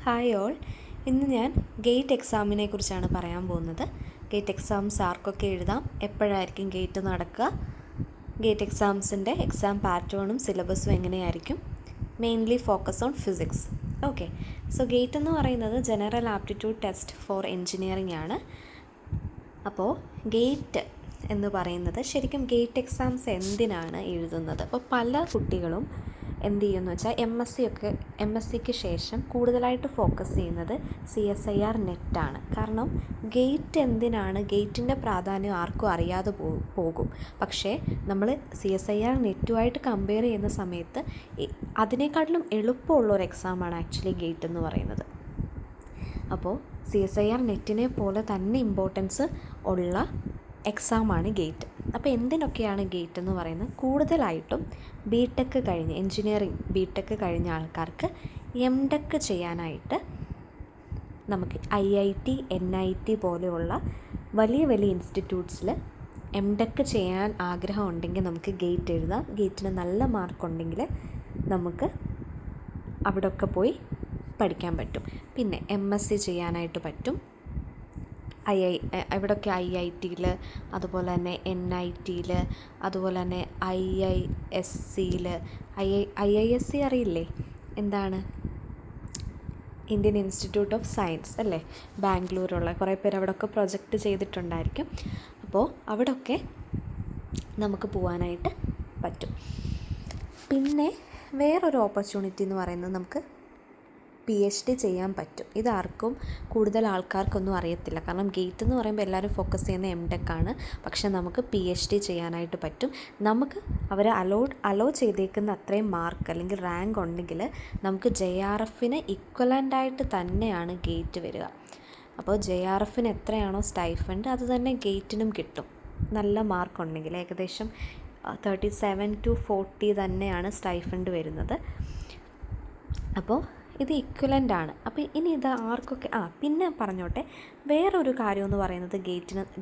Hi all. ഇന്ന് ഞാൻ gate എക്സാമിനെ കുറിച്ചാണ് പറയാൻ പോകുന്നത്. ഗേറ്റ് എക്സാംസ് ആർക്കൊക്കെ എഴുതാം, എപ്പോഴായിരിക്കും ഗേറ്റ് നടക്കുക, ഗേറ്റ് എക്സാംസിൻ്റെ എക്സാം പാറ്റേണും സിലബസും എങ്ങനെയായിരിക്കും, mainly focus on physics. Okay, so gate എന്ന് പറയുന്നത് general aptitude test for engineering ആണ്. അപ്പോൾ ഗേറ്റ് എന്ന് പറയുന്നത് ശരിക്കും ഗേറ്റ് എക്സാംസ് എന്തിനാണ് എഴുതുന്നത്? അപ്പോൾ പല കുട്ടികളും എന്ത് ചെയ്യുമെന്ന് വെച്ചാൽ എം എസ് സിക്ക് ശേഷം കൂടുതലായിട്ട് ഫോക്കസ് ചെയ്യുന്നത് CSIR നെറ്റാണ്. കാരണം ഗേറ്റ് എന്തിനാണ്, ഗേറ്റിൻ്റെ പ്രാധാന്യം ആർക്കും അറിയാതെ പോകും. പക്ഷേ നമ്മൾ CSIR നെറ്റുമായിട്ട് കമ്പയർ ചെയ്യുന്ന സമയത്ത് അതിനേക്കാട്ടിലും എളുപ്പമുള്ളൊരു എക്സാമാണ് ആക്ച്വലി ഗേറ്റ് എന്ന് പറയുന്നത്. അപ്പോൾ CSIR നെറ്റിനെ പോലെ തന്നെ ഇമ്പോർട്ടൻസ് ഉള്ള എക്സാമാണ് ഗേറ്റ്. അപ്പോൾ എന്തിനൊക്കെയാണ് ഗേറ്റ് എന്ന് പറയുന്നത്? കൂടുതലായിട്ടും BTech കഴിഞ്ഞ് എൻജിനീയറിംഗ് BTech കഴിഞ്ഞ ആൾക്കാർക്ക് MTech ചെയ്യാനായിട്ട് നമുക്ക് IIT NIT പോലെയുള്ള വലിയ വലിയ ഇൻസ്റ്റിറ്റ്യൂട്ട്സിൽ MTech ചെയ്യാൻ ആഗ്രഹമുണ്ടെങ്കിൽ നമുക്ക് ഗേറ്റ് എഴുതാം. ഗേറ്റിന് നല്ല മാർക്കുണ്ടെങ്കിൽ നമുക്ക് അവിടെയൊക്കെ പോയി പഠിക്കാൻ പറ്റും. പിന്നെ MSc ചെയ്യാനായിട്ട് പറ്റും. ഇവിടെയൊക്കെ IITയിൽ, അതുപോലെ തന്നെ NITയിൽ, അതുപോലെ തന്നെ IIScയിൽ. IISc അറിയില്ലേ? എന്താണ്? ഇന്ത്യൻ ഇൻസ്റ്റിറ്റ്യൂട്ട് ഓഫ് സയൻസ് അല്ലേ, ബാംഗ്ലൂരുള്ള കുറേ പേര് അവിടെയൊക്കെ പ്രൊജക്റ്റ് ചെയ്തിട്ടുണ്ടായിരിക്കും. അപ്പോൾ അവിടെയൊക്കെ നമുക്ക് പോകാനായിട്ട് പറ്റും. പിന്നെ വേറൊരു ഓപ്പർച്യൂണിറ്റി എന്ന് പറയുന്നത് നമുക്ക് PhD ചെയ്യാൻ പറ്റും. ഇതാർക്കും കൂടുതൽ ആൾക്കാർക്കൊന്നും അറിയത്തില്ല. കാരണം ഗേറ്റ് എന്ന് പറയുമ്പോൾ എല്ലാവരും ഫോക്കസ് ചെയ്യുന്ന MTech ആണ്. പക്ഷെ നമുക്ക് PhD ചെയ്യാനായിട്ട് പറ്റും. നമുക്ക് അവർ അലോ ചെയ്തേക്കുന്ന അത്രയും മാർക്ക് അല്ലെങ്കിൽ റാങ്ക് ഉണ്ടെങ്കിൽ നമുക്ക് JRFന് ഇക്വലൻ്റായിട്ട് തന്നെയാണ് ഗേറ്റ് വരിക. അപ്പോൾ JRFന് എത്രയാണോ സ്റ്റൈഫൻഡ് അത് തന്നെ ഗേറ്റിനും കിട്ടും. നല്ല മാർക്കുണ്ടെങ്കിൽ ഏകദേശം 37 to 40 തന്നെയാണ് സ്റ്റൈഫൻഡ് വരുന്നത്. അപ്പോൾ ഇത് ഇക്വലൻ്റ് ആണ്. അപ്പോൾ ഇനി ഇത് ആർക്കൊക്കെ പിന്നെ പറഞ്ഞോട്ടെ, വേറൊരു കാര്യം എന്ന് പറയുന്നത്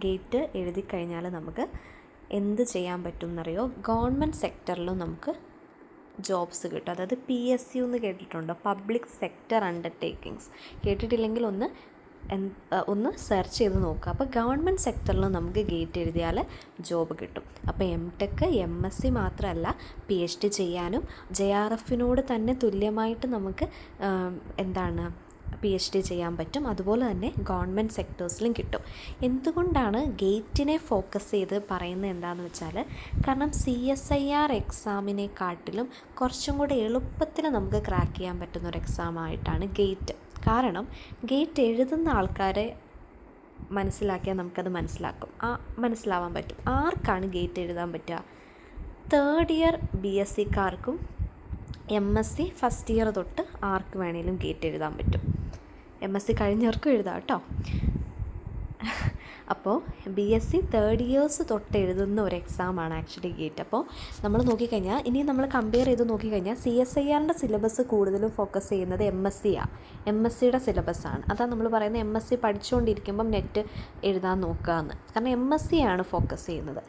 ഗേറ്റ് എഴുതി കഴിഞ്ഞാൽ നമുക്ക് എന്ത് ചെയ്യാൻ പറ്റും എന്നറിയോ? ഗവൺമെൻറ് സെക്ടറിലും നമുക്ക് ജോബ്സ് കിട്ടും. അതായത് PSU എന്ന് കേട്ടിട്ടുണ്ടോ? Public sector undertakings. കേട്ടിട്ടില്ലെങ്കിൽ ഒന്ന് സെർച്ച് ചെയ്ത് നോക്കുക. അപ്പോൾ ഗവൺമെൻറ് സെക്ടറിൽ നമുക്ക് ഗേറ്റ് എഴുതിയാൽ ജോബ് കിട്ടും. അപ്പോൾ MTech MSc മാത്രമല്ല, PhD ചെയ്യാനും JRFനോട് തന്നെ തുല്യമായിട്ട് നമുക്ക് PhD ചെയ്യാൻ പറ്റും. അതുപോലെ തന്നെ ഗവൺമെൻറ് സെക്ടേഴ്സിലും കിട്ടും. എന്തുകൊണ്ടാണ് ഗേറ്റിനെ ഫോക്കസ് ചെയ്ത് പറയുന്നത് എന്താണെന്ന് വെച്ചാൽ, കാരണം CSIR എക്സാമിനെക്കാട്ടിലും കുറച്ചും കൂടെ എളുപ്പത്തിൽ നമുക്ക് ക്രാക്ക് ചെയ്യാൻ പറ്റുന്ന ഒരു എക്സാമായിട്ടാണ് ഗേറ്റ്. കാരണം ഗേറ്റ് എഴുതുന്ന ആൾക്കാരെ മനസ്സിലാക്കിയാൽ നമുക്കത് മനസ്സിലാവാൻ പറ്റും. ആർക്കാണ് ഗേറ്റ് എഴുതാൻ പറ്റുക? തേർഡ് ഇയർ BScക്കാർക്കും MSc ഫസ്റ്റ് ഇയർ തൊട്ട് ആർക്ക് വേണേലും ഗേറ്റ് എഴുതാൻ പറ്റും. MSc കഴിഞ്ഞവർക്കും എഴുതാം കേട്ടോ. അപ്പോൾ BSc തേർഡ് ഇയേഴ്സ് തൊട്ട് എഴുതുന്ന ഒരു എക്സാമാണ് ആക്ച്വലി ഗേറ്റ്. അപ്പോൾ നമ്മൾ നോക്കിക്കഴിഞ്ഞാൽ, ഇനി നമ്മൾ കമ്പയർ ചെയ്ത് നോക്കിക്കഴിഞ്ഞാൽ CSIRൻ്റെ സിലബസ് കൂടുതലും ഫോക്കസ് ചെയ്യുന്നത് MScയുടെ സിലബസാണ്. അതാണ് നമ്മൾ പറയുന്നത് MSc പഠിച്ചുകൊണ്ടിരിക്കുമ്പം നെറ്റ് എഴുതാൻ നോക്കുക എന്ന്. കാരണം MSc ആണ് ഫോക്കസ് ചെയ്യുന്നത്,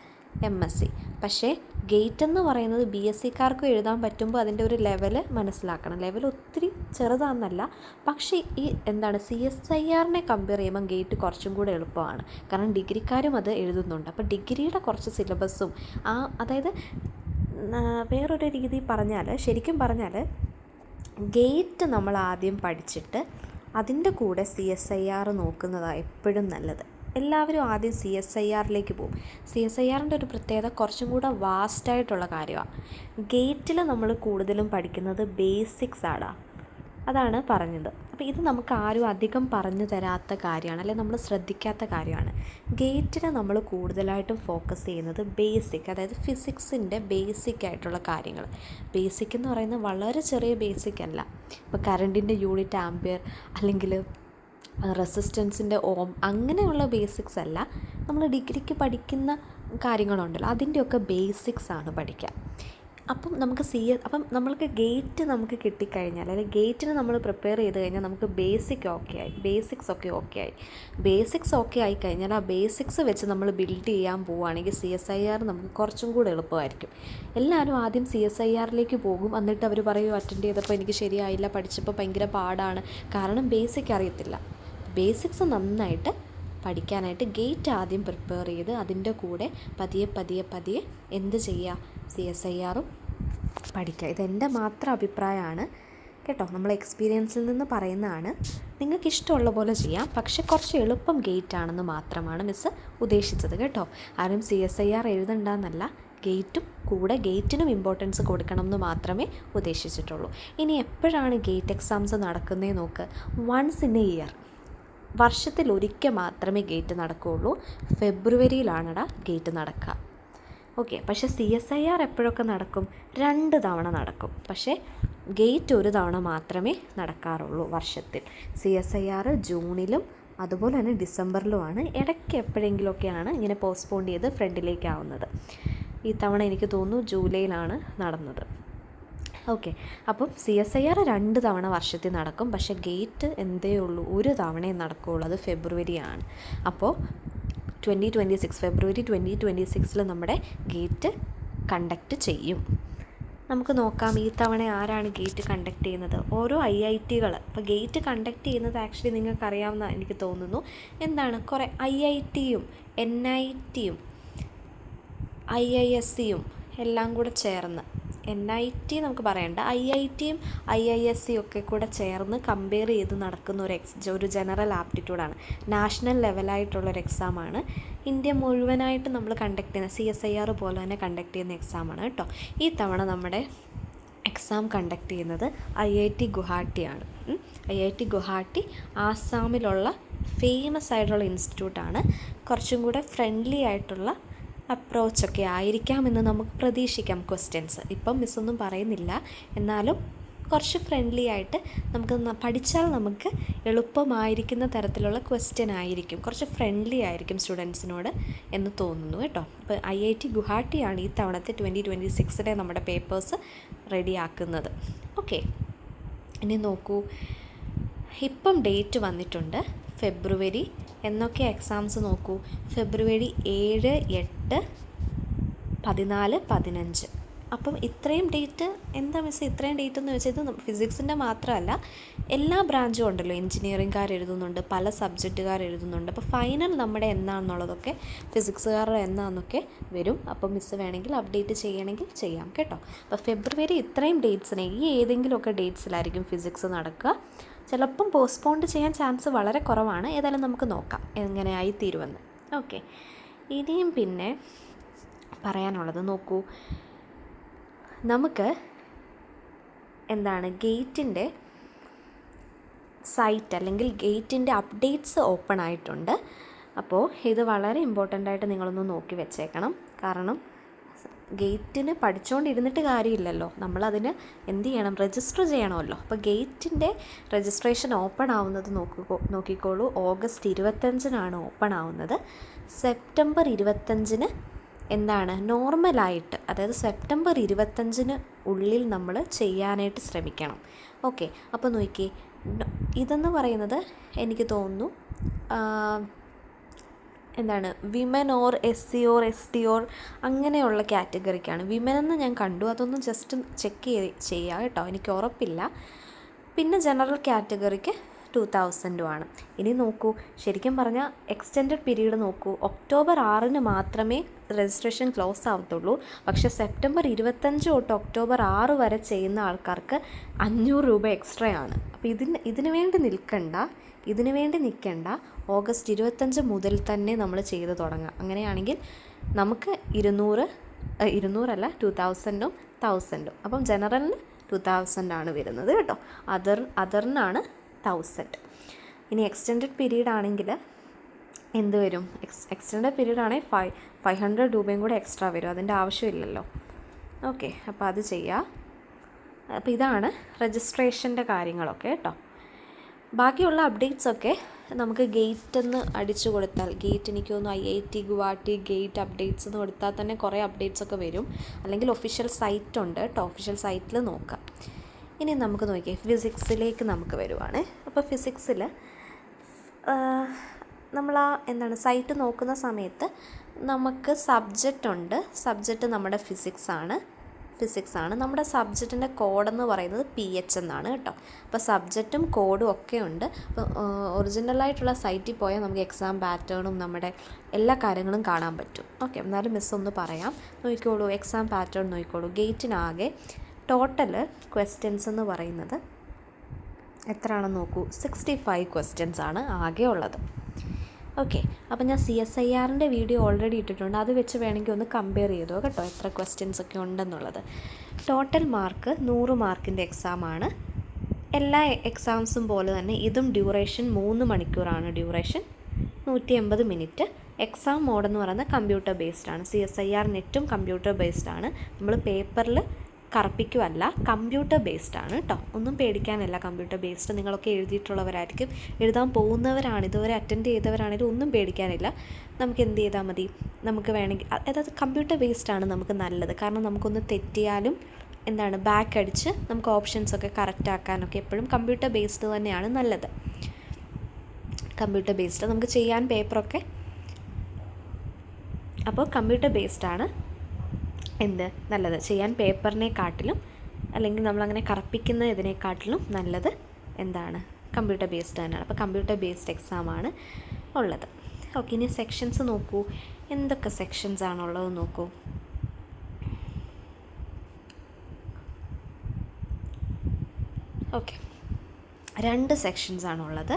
MSc. പക്ഷേ ഗേറ്റ് എന്ന് പറയുന്നത് BScക്കാർക്കും എഴുതാൻ പറ്റുമ്പോൾ അതിൻ്റെ ഒരു ലെവല് മനസ്സിലാക്കണം. ലെവൽ ഒത്തിരി ചെറുതാണെന്നല്ല, പക്ഷേ CSIRനെ കമ്പയർ ചെയ്യുമ്പോൾ ഗേറ്റ് കുറച്ചും കൂടെ എളുപ്പമാണ്. കാരണം ഡിഗ്രിക്കാരും അത് എഴുതുന്നുണ്ട്. അപ്പോൾ ഡിഗ്രിയുടെ കുറച്ച് സിലബസും അതായത് വേറൊരു രീതി പറഞ്ഞാൽ, ശരിക്കും പറഞ്ഞാൽ ഗേറ്റ് നമ്മൾ ആദ്യം പഠിച്ചിട്ട് അതിൻ്റെ കൂടെ CSIR നോക്കുന്നതാണ് എപ്പോഴും നല്ലത്. എല്ലാവരും ആദ്യം CSIRലേക്ക് പോകും. CSIRൻ്റെ ഒരു പ്രത്യേകത കുറച്ചും കൂടെ വാസ്റ്റായിട്ടുള്ള കാര്യമാണ്. ഗേറ്റിൽ നമ്മൾ കൂടുതലും പഠിക്കുന്നത് ബേസിക്സ് അതാണ് പറഞ്ഞത്. അപ്പോൾ ഇത് നമുക്ക് ആരും അധികം പറഞ്ഞു തരാത്ത കാര്യമാണ്, അല്ലെങ്കിൽ നമ്മൾ ശ്രദ്ധിക്കാത്ത കാര്യമാണ്. ഗേറ്റിൽ നമ്മൾ കൂടുതലായിട്ടും ഫോക്കസ് ചെയ്യുന്നത് ബേസിക്, അതായത് ഫിസിക്സിൻ്റെ ബേസിക് ആയിട്ടുള്ള കാര്യങ്ങൾ. ബേസിക് എന്ന് പറയുന്നത് വളരെ ചെറിയ ബേസിക് അല്ല. ഇപ്പോൾ കറണ്ടിൻ്റെ യൂണിറ്റ് ആംപിയർ അല്ലെങ്കിൽ റെസിസ്റ്റൻസിൻ്റെ ഓം അങ്ങനെയുള്ള ബേസിക്സ് അല്ല. നമ്മൾ ഡിഗ്രിക്ക് പഠിക്കുന്ന കാര്യങ്ങളുണ്ടല്ലോ, അതിൻ്റെയൊക്കെ ബേസിക്സ് ആണ് പഠിക്കുക. അപ്പം നമുക്ക് അപ്പം നമ്മൾക്ക് ഗേറ്റ് നമുക്ക് കിട്ടിക്കഴിഞ്ഞാൽ, അല്ലെങ്കിൽ ഗേറ്റിന് നമ്മൾ പ്രിപ്പയർ ചെയ്ത് കഴിഞ്ഞാൽ നമുക്ക് ബേസിക്സ് ഒക്കെ ആയി. ബേസിക്സ് ഓക്കെ ആയിക്കഴിഞ്ഞാൽ ആ ബേസിക്സ് വെച്ച് നമ്മൾ ബിൽഡ് ചെയ്യാൻ പോവുകയാണെങ്കിൽ CSIR നമുക്ക് കുറച്ചും കൂടെ എളുപ്പമായിരിക്കും. എല്ലാവരും ആദ്യം CSIRലേക്ക് പോകും, എന്നിട്ട് അവർ പറയും അറ്റൻഡ് ചെയ്തപ്പോൾ എനിക്ക് ശരിയായില്ല, പഠിച്ചപ്പോൾ ഭയങ്കര പാടാണ്, കാരണം ബേസിക് അറിയത്തില്ല. ബേസിക്സ് നന്നായിട്ട് പഠിക്കാനായിട്ട് ഗേറ്റ് ആദ്യം പ്രിപ്പയർ ചെയ്ത് അതിൻ്റെ കൂടെ പതിയെ എന്ത് ചെയ്യുക, CSIRഉം പഠിക്കുക. ഇതെൻ്റെ മാത്രം അഭിപ്രായമാണ് കേട്ടോ, നമ്മൾ എക്സ്പീരിയൻസിൽ നിന്ന് പറയുന്നതാണ്. നിങ്ങൾക്ക് ഇഷ്ടമുള്ള പോലെ ചെയ്യാം, പക്ഷെ കുറച്ച് എളുപ്പം ഗേറ്റ് ആണെന്ന് മാത്രമാണ് മിസ്സ് ഉദ്ദേശിച്ചത് കേട്ടോ. ആരും CSIR എഴുതണ്ടെന്നല്ല, ഗേറ്റിനും ഇമ്പോർട്ടൻസ് കൊടുക്കണം എന്ന് മാത്രമേ ഉദ്ദേശിച്ചിട്ടുള്ളൂ. ഇനി എപ്പോഴാണ് ഗേറ്റ് എക്സാംസ് നടക്കുന്നതെന്ന് നോക്ക്. വൺസ് ഇൻ എ ഇയർ, വർഷത്തിൽ ഒരിക്കൽ മാത്രമേ ഗേറ്റ് നടക്കുകയുള്ളൂ. ഫെബ്രുവരിയിലാണടാ ഗേറ്റ് നടക്കുക. ഓക്കെ, പക്ഷേ CSIR എപ്പോഴൊക്കെ നടക്കും? 2 തവണ നടക്കും. പക്ഷേ ഗേറ്റ് 1 തവണ മാത്രമേ നടക്കാറുള്ളൂ വർഷത്തിൽ. CSIR ജൂണിലും അതുപോലെ തന്നെ ഡിസംബറിലുമാണ്. ഇടയ്ക്ക് എപ്പോഴെങ്കിലുമൊക്കെയാണ് ഇങ്ങനെ പോസ്റ്റ്പോൺ ചെയ്ത് ഫ്രണ്ടിലേക്കാവുന്നത്. ഈ തവണ എനിക്ക് തോന്നുന്നു ജൂലൈയിലാണ് നടന്നത്. ഓക്കെ, അപ്പം CSIR 2 തവണ വർഷത്തിൽ നടക്കും. പക്ഷേ ഗേറ്റ് എന്തേ ഉള്ളൂ, 1 തവണയേ നടക്കുകയുള്ളൂ. അത് ഫെബ്രുവരിയാണ്. അപ്പോൾ ഫെബ്രുവരി 2026 നമ്മുടെ ഗേറ്റ് കണ്ടക്റ്റ് ചെയ്യും. നമുക്ക് നോക്കാം ഈ തവണ ആരാണ് ഗേറ്റ് കണ്ടക്ട് ചെയ്യുന്നത്. ഓരോ IITകൾ. അപ്പോൾ ഗേറ്റ് കണ്ടക്ട് ചെയ്യുന്നത് ആക്ച്വലി നിങ്ങൾക്കറിയാവുന്ന എനിക്ക് തോന്നുന്നു. എന്താണ്, കുറേ IITയും NITയും IISCയും എല്ലാം കൂടെ ചേർന്ന്, NIT നമുക്ക് പറയണ്ട, IITയും IISCയും ഒക്കെ കൂടെ ചേർന്ന് കമ്പയർ ചെയ്ത് നടക്കുന്ന ഒരു ജനറൽ ആപ്റ്റിറ്റ്യൂഡാണ്. നാഷണൽ ലെവലായിട്ടുള്ളൊരു എക്സാമാണ്. ഇന്ത്യ മുഴുവനായിട്ട് നമ്മൾ കണ്ടക്ട് ചെയ്യുന്ന CSIR പോലെ തന്നെ കണ്ടക്ട് ചെയ്യുന്ന എക്സാമാണ് കേട്ടോ. ഈ തവണ നമ്മുടെ എക്സാം കണ്ടക്ട് ചെയ്യുന്നത് IIT ഗുവാഹട്ടിയാണ്. IIT ഗുവാഹട്ടി ആസാമിലുള്ള ഫേമസ് ആയിട്ടുള്ള ഇൻസ്റ്റിറ്റ്യൂട്ടാണ്. കുറച്ചും കൂടെ ഫ്രണ്ട്ലി ആയിട്ടുള്ള അപ്രോച്ചൊക്കെ ആയിരിക്കാമെന്ന് നമുക്ക് പ്രതീക്ഷിക്കാം. ക്വസ്റ്റ്യൻസ് ഇപ്പം മിസ്സൊന്നും പറയുന്നില്ല, എന്നാലും കുറച്ച് ഫ്രണ്ട്ലി ആയിട്ട് നമുക്ക് പഠിച്ചാൽ നമുക്ക് എളുപ്പമായിരിക്കുന്ന തരത്തിലുള്ള ക്വസ്റ്റ്യൻ ആയിരിക്കും. കുറച്ച് ഫ്രണ്ട്ലി ആയിരിക്കും സ്റ്റുഡൻസിനോട് എന്ന് തോന്നുന്നു കേട്ടോ. അപ്പോൾ IIT ഗുവാഹട്ടിയാണ് ഈ തവണത്തെ 2026 നമ്മുടെ പേപ്പേഴ്സ് റെഡിയാക്കുന്നത്. ഓക്കെ, ഇനി നോക്കൂ, ഇപ്പം ഡേറ്റ് വന്നിട്ടുണ്ട് ഫെബ്രുവരി. എന്നൊക്കെ എക്സാംസ് നോക്കൂ, ഫെബ്രുവരി 7, 8, 14, 15. അപ്പം ഇത്രയും ഡേറ്റ് എന്താ മിസ് ഇത്രയും ഡേറ്റ് എന്ന് വെച്ചാൽ ഇത് ഫിസിക്സിൻ്റെ മാത്രമല്ല, എല്ലാ ബ്രാഞ്ചും ഉണ്ടല്ലോ. എഞ്ചിനീയറിംഗുകാർ എഴുതുന്നുണ്ട്, പല സബ്ജക്റ്റുകാർ എഴുതുന്നുണ്ട്. അപ്പോൾ ഫൈനൽ നമ്മുടെ എന്നാണെന്നുള്ളതൊക്കെ ഫിസിക്സുകാരുടെ എന്നാന്നൊക്കെ വരും. അപ്പോൾ മിസ് വേണമെങ്കിൽ അപ്ഡേറ്റ് ചെയ്യണമെങ്കിൽ ചെയ്യാം കേട്ടോ. അപ്പോൾ ഫെബ്രുവരി ഇത്രയും ഡേറ്റ്സിനെ ഈ ഏതെങ്കിലുമൊക്കെ ഡേറ്റ്സിലായിരിക്കും ഫിസിക്സ് നടക്കുക. ചിലപ്പം പോസ്റ്റ്പോണ്ട് ചെയ്യാൻ ചാൻസ് വളരെ കുറവാണ്. ഏതായാലും നമുക്ക് നോക്കാം എങ്ങനെയായി തീരുമെന്ന്. ഓക്കെ, ഇനിയും പിന്നെ പറയാനുള്ളത് നോക്കൂ, നമുക്ക് എന്താണ് ഗേറ്റിൻ്റെ സൈറ്റ് അല്ലെങ്കിൽ ഗേറ്റിൻ്റെ അപ്ഡേറ്റ്സ് ഓപ്പൺ ആയിട്ടുണ്ട്. അപ്പോൾ ഇത് വളരെ ഇമ്പോർട്ടൻ്റ് ആയിട്ട് നിങ്ങളൊന്ന് നോക്കി വെച്ചേക്കണം. കാരണം ഗേറ്റിന് പഠിച്ചുകൊണ്ടിരുന്നിട്ട് കാര്യമില്ലല്ലോ, നമ്മളതിന് എന്ത് ചെയ്യണം, രജിസ്റ്റർ ചെയ്യണമല്ലോ. അപ്പോൾ ഗേറ്റിൻ്റെ രജിസ്ട്രേഷൻ ഓപ്പൺ ആവുന്നത് നോക്കിക്കോളൂ. ഓഗസ്റ്റ് 25 ഓപ്പൺ ആവുന്നത്. സെപ്റ്റംബർ 25 എന്താണ് നോർമലായിട്ട്, അതായത് സെപ്റ്റംബർ 25 ഉള്ളിൽ നമ്മൾ ചെയ്യാനായിട്ട് ശ്രമിക്കണം. ഓക്കെ, അപ്പോൾ നോക്കിയേ, ഇതെന്ന് പറയുന്നത് എനിക്ക് തോന്നുന്നു എന്താണ് women or SC or ST or അങ്ങനെയുള്ള കാറ്റഗറിക്കാണ്. വിമൻ എന്ന് ഞാൻ കണ്ടു, അതൊന്ന് ജസ്റ്റ് ചെക്ക് ചെയ്യുക കേട്ടോ, എനിക്ക് ഉറപ്പില്ല. പിന്നെ ജനറൽ കാറ്റഗറിക്ക് 2000 ഇനി നോക്കൂ, ശരിക്കും പറഞ്ഞാൽ എക്സ്റ്റെൻഡഡ് പീരീഡ് നോക്കൂ, ഒക്ടോബർ 6 മാത്രമേ രജിസ്ട്രേഷൻ ക്ലോസ് ആവത്തുള്ളൂ. പക്ഷേ സെപ്റ്റംബർ 25 തൊട്ട് ഒക്ടോബർ 6 വരെ ചെയ്യുന്ന ആൾക്കാർക്ക് 500 രൂപ എക്സ്ട്രാ ആണ്. അപ്പോൾ ഇതിന് വേണ്ടി നിൽക്കേണ്ട, ഓഗസ്റ്റ് 25 മുതൽ തന്നെ നമ്മൾ ചെയ്ത് തുടങ്ങാം. അങ്ങനെയാണെങ്കിൽ നമുക്ക് 200 2000 1000. അപ്പം ജനറലിന് 2000 വരുന്നത് കേട്ടോ, അതറിനാണ് 1000. ഇനി എക്സ്റ്റെൻഡഡ് പീരീഡ് ആണെങ്കിൽ എന്ത് വരും, എക്സ്റ്റെൻഡഡ് പീരീഡ് ആണെങ്കിൽ 500 രൂപയും കൂടെ എക്സ്ട്രാ വരും, അതിൻ്റെ ആവശ്യമില്ലല്ലോ. ഓക്കെ, അപ്പോൾ അത് ചെയ്യുക. അപ്പോൾ ഇതാണ് രജിസ്ട്രേഷൻ്റെ കാര്യങ്ങളൊക്കെ കേട്ടോ. ബാക്കിയുള്ള അപ്ഡേറ്റ്സൊക്കെ നമുക്ക് ഗേറ്റ് എന്ന് അടിച്ചു കൊടുത്താൽ, ഗേറ്റ് എനിക്ക് തോന്നുന്നു IIT ഗുവാഹട്ടി ഗേറ്റ് അപ്ഡേറ്റ്സ് എന്ന് കൊടുത്താൽ തന്നെ കുറേ അപ്ഡേറ്റ്സ് ഒക്കെ വരും. അല്ലെങ്കിൽ ഒഫീഷ്യൽ സൈറ്റ് ഉണ്ട് കേട്ടോ, ഒഫീഷ്യൽ സൈറ്റിൽ നോക്കാം. ഇനി നമുക്ക് നോക്കിയാൽ ഫിസിക്സിലേക്ക് നമുക്ക് വരുവാണ്. അപ്പോൾ ഫിസിക്സിൽ നമ്മൾ സൈറ്റ് നോക്കുന്ന സമയത്ത് നമുക്ക് സബ്ജക്റ്റ് ഉണ്ട്. സബ്ജക്റ്റ് നമ്മുടെ ഫിസിക്സാണ്. നമ്മുടെ സബ്ജക്റ്റിൻ്റെ കോഡെന്ന് പറയുന്നത് PH എന്നാണ് കേട്ടോ. അപ്പോൾ സബ്ജക്റ്റും കോഡും ഒക്കെ ഉണ്ട്. അപ്പോൾ ഒറിജിനലായിട്ടുള്ള സൈറ്റിൽ പോയാൽ നമുക്ക് എക്സാം പാറ്റേണും നമ്മുടെ എല്ലാ കാര്യങ്ങളും കാണാൻ പറ്റും. ഓക്കെ, എന്നാലും മിസ് ഒന്ന് പറയാം. നോക്കിക്കോളൂ, എക്സാം പാറ്റേൺ നോക്കിക്കോളൂ. ഗേറ്റിനാകെ ടോട്ടൽ ക്വസ്റ്റ്യൻസ് എന്ന് പറയുന്നത് എത്രയാണെന്ന് നോക്കൂ. 65 ക്വസ്റ്റ്യൻസ് ആണ് ആകെ ഉള്ളത്. ഓക്കെ, അപ്പോൾ ഞാൻ CSIRൻ്റെ വീഡിയോ ഓൾറെഡി ഇട്ടിട്ടുണ്ട്. അത് വെച്ച് വേണമെങ്കിൽ ഒന്ന് കമ്പയർ ചെയ്തോ കേട്ടോ, എത്ര ക്വസ്റ്റ്യൻസ് ഒക്കെ ഉണ്ടെന്നുള്ളത്. ടോട്ടൽ മാർക്ക് 100 മാർക്കിൻ്റെ എക്സാമാണ്. എല്ലാ എക്സാംസും പോലെ തന്നെ ഇതും ഡ്യൂറേഷൻ 3 മണിക്കൂറാണ്. Duration 180 minute. എക്സാം മോഡെന്ന് പറയുന്നത് കമ്പ്യൂട്ടർ ബേസ്ഡ് ആണ്. CSIR നെറ്റും കമ്പ്യൂട്ടർ ബേസ്ഡ് ആണ്. നമ്മൾ പേപ്പറിൽ കറപ്പിക്കുമല്ല, കമ്പ്യൂട്ടർ ബേസ്ഡ് ആണ് കേട്ടോ. ഒന്നും പേടിക്കാനല്ല, കമ്പ്യൂട്ടർ ബേസ്ഡ്. നിങ്ങളൊക്കെ എഴുതിയിട്ടുള്ളവരായിരിക്കും, എഴുതാൻ പോകുന്നവരാണ്, ഇതുവരെ അറ്റൻഡ് ചെയ്തവരാണെങ്കിലും ഒന്നും പേടിക്കാനില്ല. നമുക്ക് എന്ത് ചെയ്താൽ മതി, നമുക്ക് വേണമെങ്കിൽ, അതായത് കമ്പ്യൂട്ടർ ബേസ്ഡ് ആണ് നമുക്ക് നല്ലത്. കാരണം നമുക്കൊന്ന് തെറ്റിയാലും ബാക്ക് അടിച്ച് നമുക്ക് ഓപ്ഷൻസൊക്കെ കറക്റ്റ് ആക്കാനൊക്കെ എപ്പോഴും കമ്പ്യൂട്ടർ ബേസ്ഡ് തന്നെയാണ് നല്ലത്. കമ്പ്യൂട്ടർ ബേസ്ഡ് നമുക്ക് ചെയ്യാൻ പേപ്പറൊക്കെ, അപ്പോൾ കമ്പ്യൂട്ടർ ബേസ്ഡ് ആണ് നല്ലത് ചെയ്യാൻ. പേപ്പറിനെക്കാട്ടിലും അല്ലെങ്കിൽ നമ്മളങ്ങനെ കറപ്പിക്കുന്ന ഇതിനെക്കാട്ടിലും നല്ലത് കമ്പ്യൂട്ടർ ബേസ്ഡ് തന്നെയാണ്. അപ്പോൾ കമ്പ്യൂട്ടർ ബേസ്ഡ് എക്സാമാണ് ഉള്ളത്. ഓക്കെ, ഇനി സെക്ഷൻസ് നോക്കൂ. എന്തൊക്കെ സെക്ഷൻസ് ആണുള്ളത് നോക്കൂ. ഓക്കെ, 2 സെക്ഷൻസ് ആണുള്ളത്.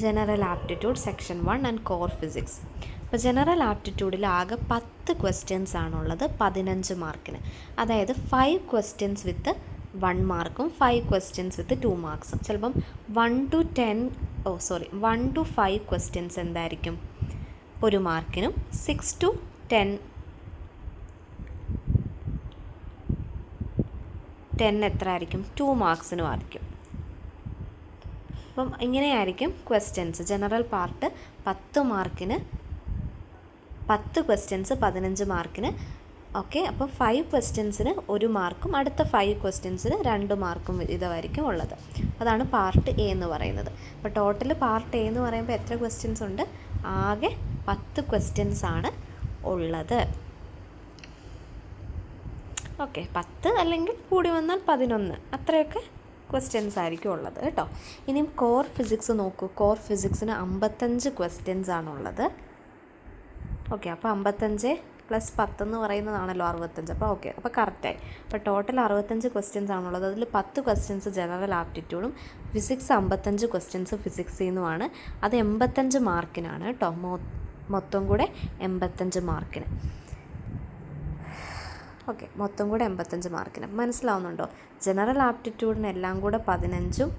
General aptitude section 1 and core physics. അപ്പോൾ ജനറൽ ആപ്റ്റിറ്റ്യൂഡിൽ ആകെ 10 ക്വസ്റ്റ്യൻസ് ആണുള്ളത് 15 മാർക്കിന്. അതായത് 5 ക്വസ്റ്റ്യൻസ് വിത്ത് 1 മാർക്കും 5 ക്വസ്റ്റ്യൻസ് വിത്ത് 2 മാർക്സും. ചിലപ്പം 1 to 5 ക്വസ്റ്റ്യൻസ് എന്തായിരിക്കും 1 മാർക്കിനും, 6 to 10 എത്ര ആയിരിക്കും 2 മാർക്സിനും ആയിരിക്കും. അപ്പം ഇങ്ങനെയായിരിക്കും ക്വസ്റ്റ്യൻസ്. ജനറൽ പാർട്ട് 10 മാർക്കിന് 10 ക്വസ്റ്റ്യൻസ് 15 മാർക്കിന്. ഓക്കെ, അപ്പോൾ 5 ക്വസ്റ്റ്യൻസിന് 1 മാർക്കും അടുത്ത 5 ക്വസ്റ്റ്യൻസിന് 2 മാർക്കും ഇതായിരിക്കും ഉള്ളത്. അതാണ് പാർട്ട് A എന്ന് പറയുന്നത്. അപ്പോൾ ടോട്ടൽ പാർട്ട് A എന്ന് പറയുമ്പോൾ എത്ര ക്വസ്റ്റ്യൻസ് ഉണ്ട്? ആകെ 10 ക്വസ്റ്റ്യൻസ് ആണ് ഉള്ളത്. ഓക്കെ, 10 അല്ലെങ്കിൽ കൂടി വന്നാൽ 11, അത്രയൊക്കെ ക്വസ്റ്റ്യൻസ് ആയിരിക്കും ഉള്ളത് കേട്ടോ. ഇനിയും കോർ ഫിസിക്സ് നോക്കൂ. കോർ ഫിസിക്സിന് 55 ക്വസ്റ്റ്യൻസ് ആണുള്ളത്. ഓക്കെ, അപ്പോൾ 55 + 10 എന്ന് പറയുന്നതാണല്ലോ 65. അപ്പോൾ ഓക്കെ, അപ്പോൾ കറക്റ്റായി. അപ്പോൾ ടോട്ടൽ 65 ക്വസ്റ്റ്യൻസ് ആണുള്ളത്. അതിൽ 10 ക്വസ്റ്റ്യൻസ് ജനറൽ ആപ്റ്റിറ്റ്യൂഡും ഫിസിക്സ് 55 ക്വസ്റ്റ്യൻസ് ഫിസിക്സിൽ നിന്നുമാണ്. അത് 85 മാർക്കിനാണ് കേട്ടോ. മൊത്തം കൂടെ 85 മാർക്കിന്. ഓക്കെ, മൊത്തം കൂടെ 85 മാർക്കിന്. മനസ്സിലാവുന്നുണ്ടോ? ജനറൽ ആപ്റ്റിറ്റ്യൂഡിന് എല്ലാം കൂടെ 15ഉം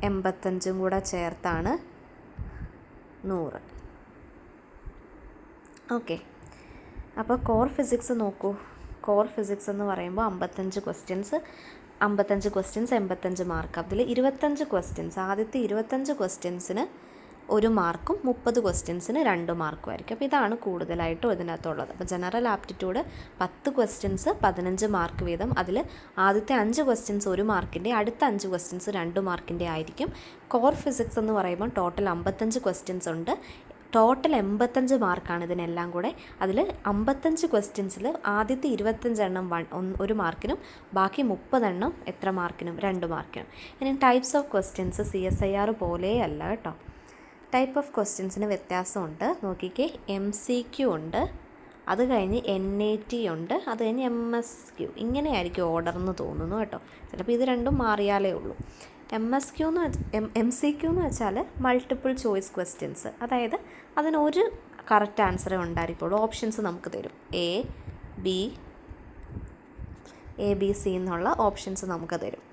85ഉം കൂടെ ചേർത്താണ് 100. ഓക്കെ, അപ്പോൾ കോർ ഫിസിക്സ് നോക്കൂ. കോർ ഫിസിക്സ് എന്ന് പറയുമ്പോൾ 55 ക്വസ്റ്റ്യൻസ് 85 മാർക്ക്. അതിൽ 25 ക്വസ്റ്റ്യൻസ്, ആദ്യത്തെ 25 ക്വസ്റ്റ്യൻസിന് 1 മാർക്കും 30 ക്വസ്റ്റ്യൻസിന് 2 മാർക്കും ആയിരിക്കും. അപ്പോൾ ഇതാണ് കൂടുതലായിട്ടും ഇതിനകത്തുള്ളത്. അപ്പോൾ ജനറൽ ആപ്റ്റിറ്റ്യൂഡ് 10 ക്വസ്റ്റ്യൻസ് 15 മാർക്ക് വീതം. അതിൽ ആദ്യത്തെ 5 ക്വസ്റ്റ്യൻസ് 1 മാർക്കിൻ്റെ, അടുത്ത 5 ക്വസ്റ്റ്യൻസ് 2 മാർക്കിൻ്റെ ആയിരിക്കും. കോർ ഫിസിക്സ് എന്ന് പറയുമ്പോൾ ടോട്ടൽ 55 ക്വസ്റ്റ്യൻസ് ഉണ്ട്. ടോട്ടൽ 85 മാർക്കാണ് ഇതിനെല്ലാം കൂടെ. അതിൽ 55 ക്വസ്റ്റ്യൻസിൽ ആദ്യത്തെ 25 എണ്ണം 1 മാർക്കിനും ബാക്കി 30 എണ്ണം എത്ര മാർക്കിനും 2 മാർക്കിനും. ഇനി ടൈപ്സ് ഓഫ് ക്വസ്റ്റ്യൻസ് CSIR പോലെയല്ല കേട്ടോ. ടൈപ്പ് ഓഫ് ക്വസ്റ്റ്യൻസിന് വ്യത്യാസമുണ്ട്. നോക്കിക്കേ, MCQ ഉണ്ട്, അത് കഴിഞ്ഞ് NAT ഉണ്ട്, അത് കഴിഞ്ഞ് MSQ. ഇങ്ങനെയായിരിക്കും ഓർഡർ എന്ന് തോന്നുന്നു കേട്ടോ. ചിലപ്പോൾ ഇത് രണ്ടും മാറിയാലേ ഉള്ളൂ. MCQ എന്ന് വെച്ചാൽ മൾട്ടിപ്പിൾ ചോയ്സ് ക്വസ്റ്റ്യൻസ്. അതായത് അതിനൊരു കറക്റ്റ് ആൻസറേ ഉണ്ടായിരിക്കുള്ളൂ. ഓപ്ഷൻസ് നമുക്ക് തരും. A, B, C എന്നുള്ള ഓപ്ഷൻസ് നമുക്ക് തരും.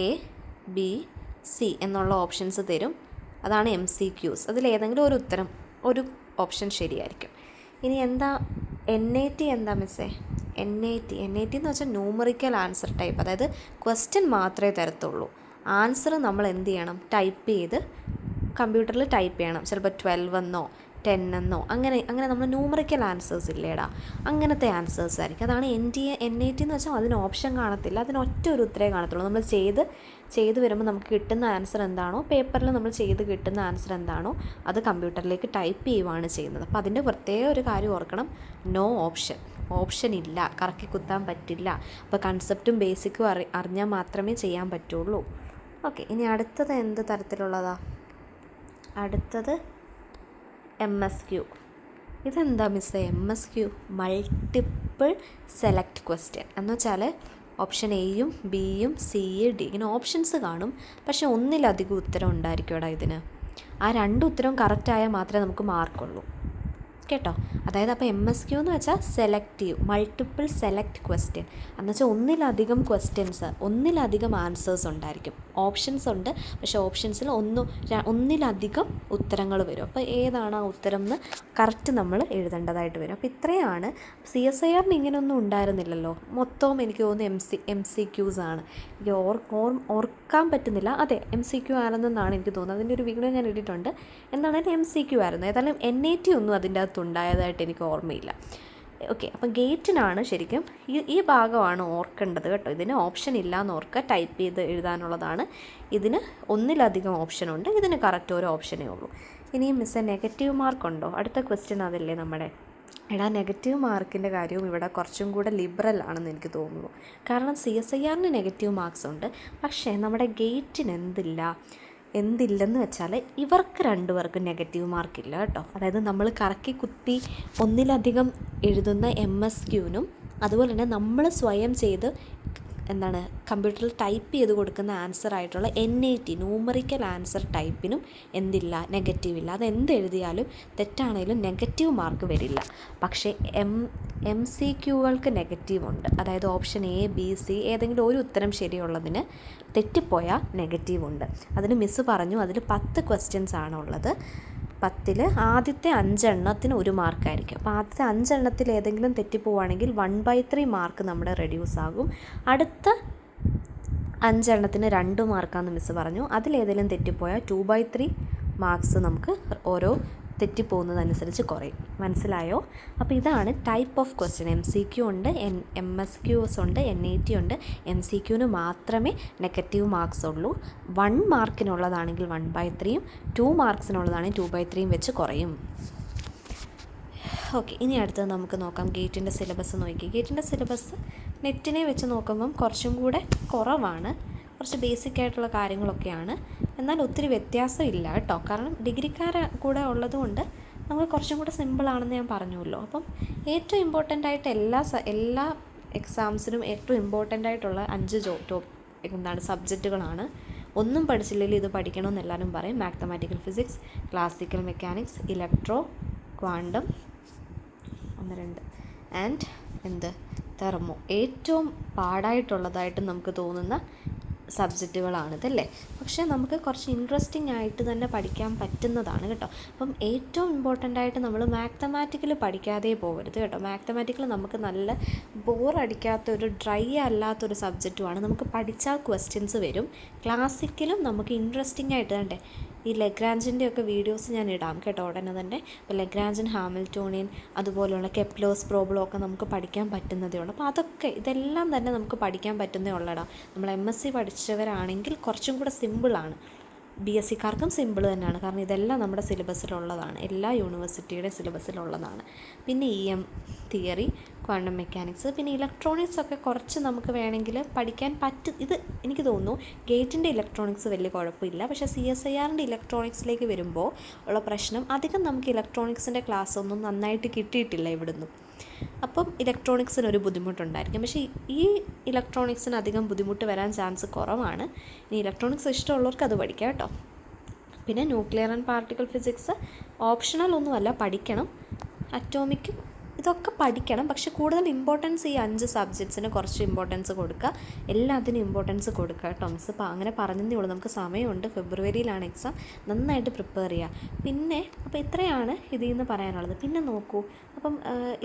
A, B, C എന്നുള്ള ഓപ്ഷൻസ് തരും. അതാണ് MCQs. അതിലേതെങ്കിലും ഒരു ഉത്തരം, ഒരു ഓപ്ഷൻ ശരിയായിരിക്കും. ഇനി എന്താ NAT? എന്താ മിസ്സേ? NAT എന്ന് വെച്ചാൽ ന്യൂമറിക്കൽ ആൻസർ ടൈപ്പ്. അതായത് ക്വസ്റ്റ്യൻ മാത്രമേ തരത്തുള്ളൂ. ആൻസർ നമ്മൾ എന്ത് ചെയ്യണം, ടൈപ്പ് ചെയ്ത് കമ്പ്യൂട്ടറിൽ ടൈപ്പ് ചെയ്യണം. ചിലപ്പോൾ 12 എന്നോ 10 എന്നോ അങ്ങനെ നമ്മൾ ന്യൂമറിക്കൽ ആൻസേഴ്സ് ഇല്ലേടാ, അങ്ങനത്തെ ആൻസേഴ്സ് ആയിരിക്കും. അതാണ് NAT എന്ന് വെച്ചാൽ അതിന് ഓപ്ഷൻ കാണത്തില്ല, അതിന് ഒറ്റ ഒരു ഉത്തരേ കാണത്തുള്ളൂ. നമ്മൾ ചെയ്ത് വരുമ്പോൾ നമുക്ക് കിട്ടുന്ന ആൻസർ എന്താണോ, പേപ്പറിൽ നമ്മൾ ചെയ്ത് കിട്ടുന്ന ആൻസർ എന്താണോ അത് കമ്പ്യൂട്ടറിലേക്ക് ടൈപ്പ് ചെയ്യുവാണ് ചെയ്യുന്നത്. അപ്പോൾ അതിൻ്റെ പ്രത്യേക ഒരു കാര്യം ഓർക്കണം, നോ ഓപ്ഷൻ ഇല്ല, കറക്കി കുത്താൻ പറ്റില്ല. അപ്പോൾ കൺസെപ്റ്റും ബേസിക്കും അറിഞ്ഞാൽ മാത്രമേ ചെയ്യാൻ പറ്റുള്ളൂ. ഓക്കെ, ഇനി അടുത്തത് എന്ത് തരത്തിലുള്ളതാ? അടുത്തത് MSQ. ഇതെന്താ മിസ്സേ MSQ? മൾട്ടിപ്പിൾ സെലക്ട് ക്വസ്റ്റ്യൻ എന്ന് വെച്ചാൽ ഓപ്ഷൻ എയും ബിയും സി ഡി ഇങ്ങനെ ഓപ്ഷൻസ് കാണും, പക്ഷെ ഒന്നിലധികം ഉത്തരം ഉണ്ടായിരിക്കുമോടാ ഇതിന്. ആ 2 ഉത്തരവും കറക്റ്റായാൽ മാത്രമേ നമുക്ക് മാർക്കുള്ളൂ കേട്ടോ. അതായത് അപ്പോൾ MSQ എന്ന് വെച്ചാൽ സെലക്റ്റീവ് മൾട്ടിപ്പിൾ സെലക്ട് ക്വസ്റ്റ്യൻ എന്ന് വെച്ചാൽ ഒന്നിലധികം ആൻസേഴ്സ് ഉണ്ടായിരിക്കും. ഓപ്ഷൻസ് ഉണ്ട്, പക്ഷേ ഓപ്ഷൻസിൽ ഒന്നിലധികം ഉത്തരങ്ങൾ വരും. അപ്പോൾ ഏതാണ് ആ ഉത്തരം എന്ന് കറക്റ്റ് നമ്മൾ എഴുതേണ്ടതായിട്ട് വരും. അപ്പോൾ ഇത്രയാണ്. CSIR ഇങ്ങനെയൊന്നും ഉണ്ടായിരുന്നില്ലല്ലോ, മൊത്തവും എനിക്ക് തോന്നുന്നു MCQs ആണ്. എനിക്ക് ഓർക്കാൻ പറ്റുന്നില്ല. അതെ, MCQ ആണെന്നാണ് എനിക്ക് തോന്നുന്നത്. അതിൻ്റെ ഒരു വീഡിയോ ഞാൻ ഇട്ടിട്ടുണ്ട്. എന്താണ് MCQ ആയിരുന്നു. ഏതായാലും NAT ഒന്നും അതിൻ്റെ ഉണ്ടായതായിട്ട് എനിക്ക് ഓർമ്മയില്ല. ഓക്കെ, അപ്പം ഗേറ്റിനാണ് ശരിക്കും ഈ ഭാഗമാണ് ഓർക്കേണ്ടത് കേട്ടോ. ഇതിന് ഓപ്ഷൻ ഇല്ലയെന്ന് ഓർക്കുക, ടൈപ്പ് ചെയ്ത് എഴുതാനുള്ളതാണ്. ഇതിന് ഒന്നിലധികം ഓപ്ഷനുണ്ട്, ഇതിന് കറക്റ്റ് ഒരു ഓപ്ഷനേ ഉള്ളൂ. ഇനിയും മിസ്സേ നെഗറ്റീവ് മാർക്കുണ്ടോ? അടുത്ത ക്വസ്റ്റ്യൻ അതല്ലേ നമ്മുടെ. നെഗറ്റീവ് മാർക്കിൻ്റെ കാര്യവും ഇവിടെ കുറച്ചും കൂടെ ലിബറൽ ആണെന്ന് എനിക്ക് തോന്നുന്നു. കാരണം CSIR നെഗറ്റീവ് മാർക്സ് ഉണ്ട്, പക്ഷേ നമ്മുടെ ഗേറ്റിന് എന്തില്ലെന്ന് വെച്ചാൽ ഇവർക്ക് 2 പേർക്കും നെഗറ്റീവ് മാർക്കില്ല കേട്ടോ. അതായത് നമ്മൾ കറക്കി കുത്തി ഒന്നിലധികം എഴുതുന്ന MSQനും അതുപോലെ തന്നെ നമ്മൾ സ്വയം ചെയ്ത് കമ്പ്യൂട്ടറിൽ ടൈപ്പ് ചെയ്ത് കൊടുക്കുന്ന ആൻസർ ആയിട്ടുള്ള NAT ന്യൂമറിക്കൽ ആൻസർ ടൈപ്പിനും നെഗറ്റീവ് ഇല്ല. അത് എഴുതിയാലും തെറ്റാണെങ്കിലും നെഗറ്റീവ് മാർക്ക് വരില്ല. പക്ഷേ MCQകൾക്ക് നെഗറ്റീവ് ഉണ്ട്. അതായത് ഓപ്ഷൻ A, B, C ഏതെങ്കിലും ഒരു ഉത്തരം ശരിയുള്ളതിന് തെറ്റിപ്പോയാൽ നെഗറ്റീവ് ഉണ്ട്. അതിന് മിസ്സ് പറഞ്ഞു അതിൽ 10 ക്വസ്റ്റ്യൻസ് ആണുള്ളത്. 10ൽ ആദ്യത്തെ 5 എണ്ണത്തിന് 1 മാർക്കായിരിക്കും. അപ്പോൾ ആദ്യത്തെ 5 എണ്ണത്തിൽ ഏതെങ്കിലും തെറ്റിപ്പോവുകയാണെങ്കിൽ 1/3 മാർക്ക് നമ്മുടെ റെഡ്യൂസ് ആകും. അടുത്ത 5 എണ്ണത്തിന് 2 മാർക്കാണെന്ന് മിസ്സ് പറഞ്ഞു. അതിലേതെങ്കിലും തെറ്റിപ്പോയാൽ 2/3 മാർക്സ് നമുക്ക് ഓരോ തെറ്റിപ്പോകുന്നതനുസരിച്ച് കുറയും. മനസ്സിലായോ? അപ്പോൾ ഇതാണ് ടൈപ്പ് ഓഫ് ക്വസ്റ്റ്യൻ. MCQ ഉണ്ട്, MSQs ഉണ്ട്, NAT ഉണ്ട്. MCQന് മാത്രമേ നെഗറ്റീവ് മാർക്സ് ഉള്ളൂ. 1 മാർക്കിനുള്ളതാണെങ്കിൽ 1/3, 2 മാർക്സിനുള്ളതാണെങ്കിൽ 2/3 വെച്ച് കുറയും. ഓക്കെ, ഇനി അടുത്തത് നമുക്ക് നോക്കാം ഗേറ്റിൻ്റെ സിലബസ് നോക്കി. ഗേറ്റിൻ്റെ സിലബസ് നെറ്റിനെ വെച്ച് നോക്കുമ്പം കുറച്ചും കൂടെ കുറവാണ്, കുറച്ച് ബേസിക് ആയിട്ടുള്ള കാര്യങ്ങളൊക്കെയാണ്. എന്നാൽ ഒത്തിരി വ്യത്യാസം ഇല്ല കേട്ടോ. കാരണം ഡിഗ്രിക്കാർ കൂടെ ഉള്ളതുകൊണ്ട് നമുക്ക് കുറച്ചും കൂടെ സിമ്പിളാണെന്ന് ഞാൻ പറഞ്ഞുവല്ലോ. അപ്പം ഏറ്റവും ഇമ്പോർട്ടൻ്റ് ആയിട്ട് എല്ലാ എക്സാംസിനും ഏറ്റവും ഇമ്പോർട്ടൻ്റ് ആയിട്ടുള്ള 5 സബ്ജക്റ്റുകളാണ്. ഒന്നും പഠിച്ചില്ലെങ്കിൽ ഇത് പഠിക്കണമെന്ന് എല്ലാവരും പറയും. Mathematical physics, classical mechanics, electro, quantum, 1, 2 and thermo. ഏറ്റവും പാടായിട്ടുള്ളതായിട്ട് നമുക്ക് തോന്നുന്ന സബ്ജക്റ്റുകളാണിതല്ലേ. പക്ഷേ നമുക്ക് കുറച്ച് ഇൻട്രസ്റ്റിംഗ് ആയിട്ട് തന്നെ പഠിക്കാൻ പറ്റുന്നതാണ് കേട്ടോ. അപ്പം ഏറ്റവും ഇമ്പോർട്ടൻ്റ് ആയിട്ട് നമ്മൾ മാത്തമാറ്റിക്കൽ പഠിക്കാതെ പോകരുത് കേട്ടോ. മാത്തമാറ്റിക്കൽ നമുക്ക് നല്ല ബോറടിക്കാത്തൊരു ഡ്രൈ അല്ലാത്തൊരു സബ്ജക്റ്റുമാണ്. നമുക്ക് പഠിച്ചാൽ ക്വസ്റ്റ്യൻസ് വരും. ക്ലാസിക്കലും നമുക്ക് ഇൻട്രസ്റ്റിംഗ് ആയിട്ട് തന്നെ ഈ ലഗ്രാഞ്ചിൻ്റെ ഒക്കെ വീഡിയോസ് ഞാൻ ഇടാം കേട്ടോ ഉടനെ തന്നെ. ഇപ്പോൾ ലഗ്രാഞ്ചൻ, ഹാമിൽട്ടോണിയൻ, അതുപോലെയുള്ള കെപ്ലേഴ്സ് പ്രോബ്ലം ഒക്കെ നമുക്ക് പഠിക്കാൻ പറ്റുന്നതേ ഉള്ളൂ. അപ്പോൾ ഇതെല്ലാം തന്നെ നമുക്ക് പഠിക്കാൻ പറ്റുന്നേ ഉള്ളടാ. നമ്മൾ MSc പഠിച്ചവരാണെങ്കിൽ കുറച്ചും കൂടെ സിമ്പിളാണ്. BScക്കാർക്കും സിമ്പിൾ തന്നെയാണ്. കാരണം ഇതെല്ലാം നമ്മുടെ സിലബസിലുള്ളതാണ്, എല്ലാ യൂണിവേഴ്സിറ്റിയുടെ സിലബസിലുള്ളതാണ്. പിന്നെ EM തിയറി, ക്വാണ്ടം മെക്കാനിക്സ്, പിന്നെ ഇലക്ട്രോണിക്സ് ഒക്കെ കുറച്ച് നമുക്ക് വേണമെങ്കിൽ പഠിക്കാൻ ഇത് എനിക്ക് തോന്നുന്നു ഗേറ്റിൻ്റെ ഇലക്ട്രോണിക്സ് വലിയ കുഴപ്പമില്ല. പക്ഷേ CSIRൻ്റെ ഇലക്ട്രോണിക്സിലേക്ക് വരുമ്പോൾ ഉള്ള പ്രശ്നം അധികം നമുക്ക് ഇലക്ട്രോണിക്സിൻ്റെ ക്ലാസ് ഒന്നും നന്നായിട്ട് കിട്ടിയിട്ടില്ല ഇവിടുന്ന്. അപ്പം ഇലക്ട്രോണിക്സിനൊരു ബുദ്ധിമുട്ടുണ്ടായിരിക്കും. പക്ഷേ ഈ ഇലക്ട്രോണിക്സിന് അധികം ബുദ്ധിമുട്ട് വരാൻ ചാൻസ് കുറവാണ്. ഇനി ഇലക്ട്രോണിക്സ് ഇഷ്ടമുള്ളവർക്ക് അത് പഠിക്കാം കേട്ടോ. പിന്നെ nuclear and particle physics optional ഒന്നുമല്ല, പഠിക്കണം. അറ്റോമിക്കും ഇതൊക്കെ പഠിക്കണം, പക്ഷെ കൂടുതൽ ഇമ്പോർട്ടൻസ് ഈ 5 സബ്ജക്ട്സിന് കുറച്ച് ഇമ്പോർട്ടൻസ് കൊടുക്കുക, എല്ലാത്തിനും ഇമ്പോർട്ടൻസ് കൊടുക്കുക കേട്ടോ. മിസ് അങ്ങനെ പറഞ്ഞതേ ഉള്ളൂ, നമുക്ക് സമയമുണ്ട്, ഫെബ്രുവരിയിലാണ് എക്സാം, നന്നായിട്ട് പ്രിപ്പയർ ചെയ്യുക. പിന്നെ അപ്പോൾ ഇത്രയാണ് ഇതിൽ നിന്ന് പറയാനുള്ളത്. പിന്നെ നോക്കൂ, അപ്പം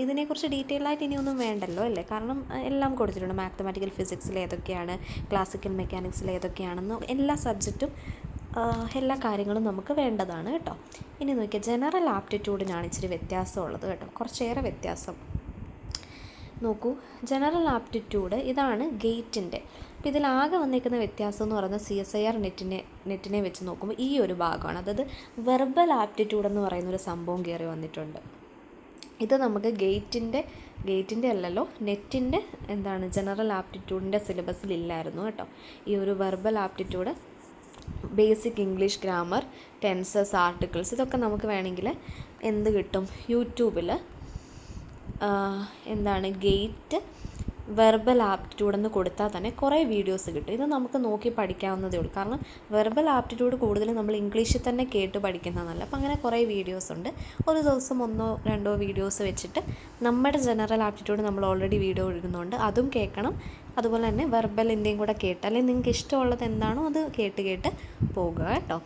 ഇതിനെക്കുറിച്ച് ഡീറ്റെയിൽ ആയിട്ട് ഇനിയൊന്നും വേണ്ടല്ലോ അല്ലേ, കാരണം എല്ലാം കൊടുത്തിട്ടുണ്ട്. മാത്തമാറ്റിക്കൽ ഫിസിക്സിൽ ഏതൊക്കെയാണ്, ക്ലാസിക്കൽ മെക്കാനിക്സിൽ ഏതൊക്കെയാണെന്ന് എല്ലാ സബ്ജക്റ്റും എല്ലാ കാര്യങ്ങളും നമുക്ക് വേണ്ടതാണ് കേട്ടോ. ഇനി നോക്കിയാൽ ജനറൽ ആപ്റ്റിറ്റ്യൂഡിനാണ് ഇച്ചിരി വ്യത്യാസമുള്ളത് കേട്ടോ, കുറച്ചേറെ വ്യത്യാസം. നോക്കൂ, ജനറൽ ആപ്റ്റിറ്റ്യൂഡ് ഇതാണ് ഗേറ്റിൻ്റെ. അപ്പോൾ ഇതിലാകെ വന്നിരിക്കുന്ന വ്യത്യാസം എന്ന് പറയുന്നത് CSIR നെറ്റിനെ വെച്ച് നോക്കുമ്പോൾ ഈ ഒരു ഭാഗമാണ്. അതായത് വെർബൽ ആപ്റ്റിറ്റ്യൂഡ് എന്ന് പറയുന്നൊരു സംഭവം കയറി വന്നിട്ടുണ്ട്. ഇത് നമുക്ക് ഗേറ്റിൻ്റെ അല്ലല്ലോ, നെറ്റിൻ്റെ ജനറൽ ആപ്റ്റിറ്റ്യൂഡിൻ്റെ സിലബസിലില്ലായിരുന്നു കേട്ടോ. ഈ ഒരു verbal aptitude, basic English grammar, tenses, articles, ഇതൊക്കെ നമുക്ക് വേണമെങ്കിൽ എന്ത് കിട്ടും, യൂട്യൂബിൽ ഗേറ്റ് വെർബൽ ആപ്റ്റിറ്റ്യൂഡ് എന്ന് കൊടുത്താൽ തന്നെ കുറേ വീഡിയോസ് കിട്ടും. ഇത് നമുക്ക് നോക്കി പഠിക്കാവുന്നതേ ഉള്ളൂ. കാരണം വെർബൽ ആപ്റ്റിറ്റ്യൂഡ് കൂടുതലും നമ്മൾ ഇംഗ്ലീഷിൽ തന്നെ കേട്ട് പഠിക്കുന്നതല്ല. അപ്പം അങ്ങനെ കുറേ വീഡിയോസ് ഉണ്ട്. ഒരു ദിവസം 1-2 വീഡിയോസ് വെച്ചിട്ട് നമ്മുടെ ജനറൽ ആപ്റ്റിറ്റ്യൂഡ് നമ്മൾ ഓൾറെഡി വീഡിയോ ഇടുന്നുണ്ട്, അതും കേൾക്കണം. അതുപോലെ തന്നെ വെർബലിൻ്റെയും കൂടെ കേട്ട്, അല്ലെങ്കിൽ നിങ്ങൾക്ക് ഇഷ്ടമുള്ളത് എന്താണോ അത് കേട്ട് പോകുക കേട്ടോ.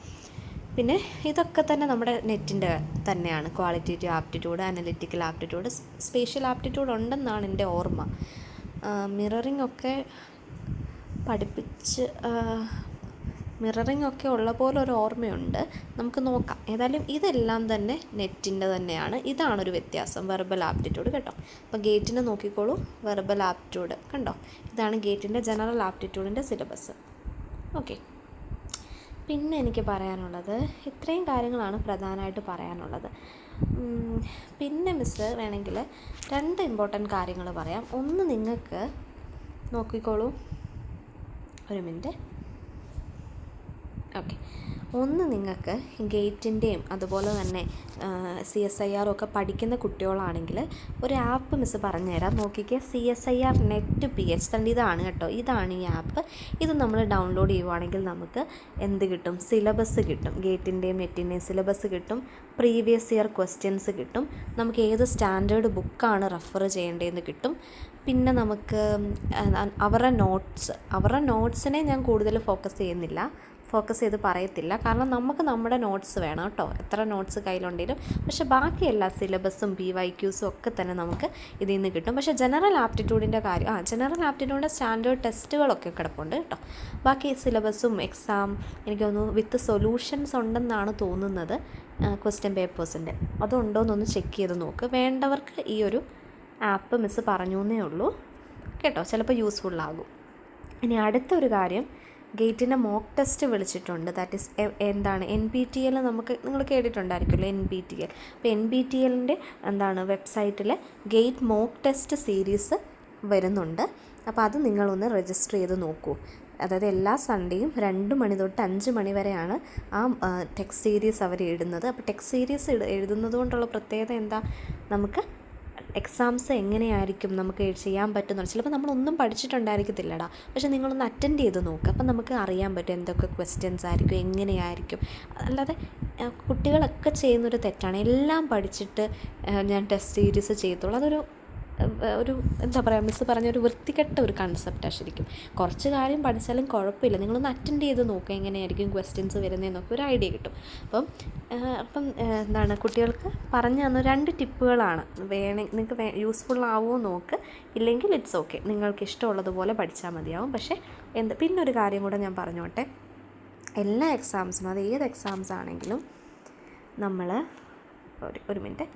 പിന്നെ ഇതൊക്കെ തന്നെ നമ്മുടെ നെറ്റിൻ്റെ തന്നെയാണ്. Qualitative aptitude, analytical aptitude, spatial aptitude ഉണ്ടെന്നാണ് എൻ്റെ ഓർമ്മ. മിററിംഗ് ഒക്കെ ഉള്ള പോലെ ഒരു ഓർമ്മയുണ്ട്, നമുക്ക് നോക്കാം. ഏതായാലും ഇതെല്ലാം തന്നെ നെറ്റിൻ്റെ തന്നെയാണ്. ഇതാണൊരു വ്യത്യാസം, വെർബൽ ആപ്റ്റിറ്റ്യൂഡ് കേട്ടോ. അപ്പോൾ ഗേറ്റിനെ നോക്കിക്കോളൂ, വെർബൽ ആപ്റ്റിറ്റ്യൂഡ് കണ്ടോ, ഇതാണ് ഗേറ്റിൻ്റെ ജനറൽ ആപ്റ്റിറ്റ്യൂഡിൻ്റെ സിലബസ്. ഓക്കെ, പിന്നെ എനിക്ക് പറയാനുള്ളത് ഇത്രയും കാര്യങ്ങളാണ് പ്രധാനമായിട്ട് പറയാനുള്ളത്. പിന്നെ മിസ് വേണമെങ്കിൽ 2 ഇമ്പോർട്ടൻറ്റ് കാര്യങ്ങൾ പറയാം. ഒന്ന്, നിങ്ങൾക്ക് നോക്കിക്കോളൂ, ഒരു മിനിറ്റ്. ഓക്കെ, ഒന്ന്, നിങ്ങൾക്ക് ഗേറ്റിൻ്റെയും അതുപോലെ തന്നെ CSIR ഒക്കെ പഠിക്കുന്ന കുട്ടികളാണെങ്കിൽ ഒരു ആപ്പ് മിസ് പറഞ്ഞുതരാം, നോക്കിക്കേ. CSIR നെറ്റ് PH ഇതാണ് കേട്ടോ, ഇതാണ് ഈ ആപ്പ്. ഇത് നമ്മൾ ഡൗൺലോഡ് ചെയ്യുവാണെങ്കിൽ നമുക്ക് എന്ത് കിട്ടും, സിലബസ് കിട്ടും. ഗേറ്റിൻ്റെയും നെറ്റിൻ്റെയും സിലബസ് കിട്ടും, പ്രീവിയസ് ഇയർ ക്വസ്റ്റ്യൻസ് കിട്ടും, നമുക്ക് ഏത് സ്റ്റാൻഡേർഡ് ബുക്കാണ് റെഫർ ചെയ്യേണ്ടതെന്ന് കിട്ടും. പിന്നെ നമുക്ക് അവരുടെ നോട്ട്സിനെ ഞാൻ കൂടുതൽ ഫോക്കസ് ചെയ്ത് പറയത്തില്ല, കാരണം നമുക്ക് നമ്മുടെ നോട്ട്സ് വേണം കേട്ടോ, എത്ര നോട്ട്സ് കയ്യിലുണ്ടെങ്കിലും. പക്ഷെ ബാക്കിയെല്ലാ സിലബസും PYQs ഒക്കെ തന്നെ നമുക്ക് ഇതിൽ നിന്ന് കിട്ടും. പക്ഷേ ജനറൽ ആപ്റ്റിറ്റ്യൂഡിൻ്റെ ജനറൽ ആപ്റ്റിറ്റ്യൂഡിൻ്റെ സ്റ്റാൻഡേർഡ് ടെസ്റ്റുകളൊക്കെ കിടപ്പുണ്ട് കേട്ടോ. ബാക്കി സിലബസും എക്സാം എനിക്ക് തോന്നുന്നു വിത്ത് സൊല്യൂഷൻസ് ഉണ്ടെന്നാണ് തോന്നുന്നത്, ക്വസ്റ്റ്യൻ പേപ്പേഴ്സിൻ്റെ. അതുണ്ടോയെന്നൊന്ന് ചെക്ക് ചെയ്ത് നോക്ക്. വേണ്ടവർക്ക് ഈ ഒരു ആപ്പ് മിസ് പറഞ്ഞു എന്നേ ഉള്ളൂ കേട്ടോ, ചിലപ്പോൾ യൂസ്ഫുള്ളാകും. ഇനി അടുത്തൊരു കാര്യം, ഗേറ്റിൻ്റെ മോക്ക് ടെസ്റ്റ് വിളിച്ചിട്ടുണ്ട്. That is NPTEL. നിങ്ങൾ കേട്ടിട്ടുണ്ടായിരിക്കുമല്ലോ NPTEL. അപ്പോൾ NPTELൻ്റെ വെബ്സൈറ്റിൽ ഗേറ്റ് മോക്ക് ടെസ്റ്റ് സീരീസ് വരുന്നുണ്ട്. അപ്പോൾ അത് നിങ്ങളൊന്ന് രജിസ്റ്റർ ചെയ്ത് നോക്കൂ. അതായത് എല്ലാ സൺഡേയും 2 മണി തൊട്ട് 5 മണി വരെയാണ് ആ ടെക്സ്റ്റ് സീരീസ് അവർ എഴുതുന്നത്. അപ്പോൾ ടെക്സ്റ്റ് സീരീസ് എഴുതുന്നത് കൊണ്ടുള്ള പ്രത്യേകത എന്താ, നമുക്ക് എക്സാംസ് എങ്ങനെയായിരിക്കും നമുക്ക് ചെയ്യാൻ പറ്റുന്നത്. ചിലപ്പോൾ നമ്മളൊന്നും പഠിച്ചിട്ടുണ്ടായിരിക്കത്തില്ലടാ, പക്ഷെ നിങ്ങളൊന്ന് അറ്റൻഡ് ചെയ്ത് നോക്കുക, അപ്പം നമുക്ക് അറിയാൻ പറ്റും എന്തൊക്കെ ക്വസ്റ്റ്യൻസ് ആയിരിക്കും, എങ്ങനെയായിരിക്കും. അല്ലാതെ കുട്ടികളൊക്കെ ചെയ്യുന്നൊരു തെറ്റാണ്, എല്ലാം പഠിച്ചിട്ട് ഞാൻ ടെസ്റ്റ് സീരീസ് ചെയ്തോളൂ. അതൊരു മിസ് പറഞ്ഞൊരു വൃത്തികെട്ട ഒരു കൺസെപ്റ്റാണ് ശരിക്കും. കുറച്ച് കാര്യം പഠിച്ചാലും കുഴപ്പമില്ല, നിങ്ങളൊന്ന് അറ്റൻഡ് ചെയ്ത് നോക്കുക, എങ്ങനെയായിരിക്കും ക്വസ്റ്റ്യൻസ് വരുന്നതെന്നൊക്കെ ഒരു ഐഡിയ കിട്ടും. അപ്പം കുട്ടികൾക്ക് പറഞ്ഞു തന്ന 2 ടിപ്പുകളാണ്. നിങ്ങൾക്ക് യൂസ്ഫുൾ ആവുമോ നോക്ക്, ഇല്ലെങ്കിൽ ഇറ്റ്സ് ഓക്കെ, നിങ്ങൾക്ക് ഇഷ്ടമുള്ളതുപോലെ പഠിച്ചാൽ മതിയാവും. പക്ഷേ പിന്നൊരു കാര്യം കൂടെ ഞാൻ പറഞ്ഞോട്ടെ, എല്ലാ എക്സാംസിനും, അത് ഏത് എക്സാംസ് ആണെങ്കിലും നമ്മൾ ഒരു മിനിറ്റ്.